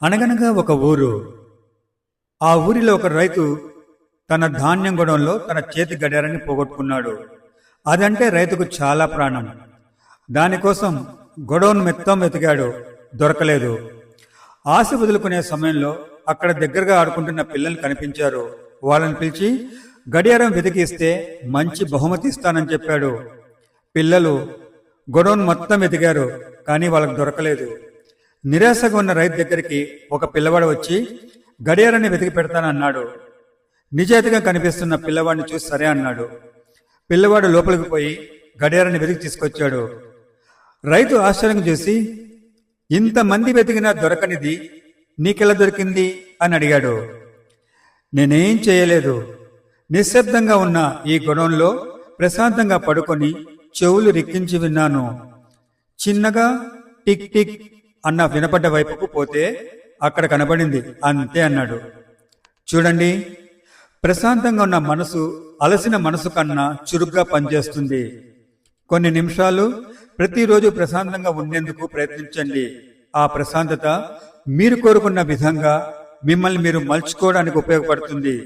అనగనగా ఒక ఊరు. ఆ ఊరిలో ఒక రైతు తన ధాన్యం గొడవంలో తన చేతి గడియారాన్ని పోగొట్టుకున్నాడు. అదంటే రైతుకు చాలా ప్రాణం. దానికోసం గొడవను మొత్తం వెతికాడు, దొరకలేదు. ఆశ వదులుకునే సమయంలో అక్కడ దగ్గరగా ఆడుకుంటున్న పిల్లలు కనిపించారు. వాళ్ళని పిలిచి గడియారం వెతికిస్తే మంచి బహుమతి ఇస్తానని చెప్పాడు. పిల్లలు గొడవను మొత్తం వెతికారు, కానీ వాళ్ళకు దొరకలేదు. నిరాశగా ఉన్న రైతు దగ్గరికి ఒక పిల్లవాడు వచ్చి గడియారాన్ని వెతికి పెడతానన్నాడు. నిజాయితీగా కనిపిస్తున్న పిల్లవాడిని చూసి సరే అన్నాడు. పిల్లవాడు లోపలికి పోయి గడియారాన్ని వెతికి తీసుకొచ్చాడు. రైతు ఆశ్చర్యం చూసి, ఇంతమంది వెతికినా దొరకనిది నీకెలా దొరికింది అని అడిగాడు. నేనేం చేయలేదు. నిశ్శబ్దంగా ఉన్న ఈ గొడవంలో ప్రశాంతంగా పడుకొని చెవులు రిక్కించి విన్నాను. చిన్నగా టిక్ టిక్ అన్న వినపడ్డ వైపుకు పోతే అక్కడ కనబడింది, అంతే అన్నాడు. చూడండి, ప్రశాంతంగా ఉన్న మనసు అలసిన మనసు కన్నా చురుగ్గా పనిచేస్తుంది. కొన్ని నిమిషాలు ప్రతిరోజు ప్రశాంతంగా ఉండేందుకు ప్రయత్నించండి. ఆ ప్రశాంతత మీరు కోరుకున్న విధంగా మిమ్మల్ని మీరు మలుచుకోవడానికి ఉపయోగపడుతుంది.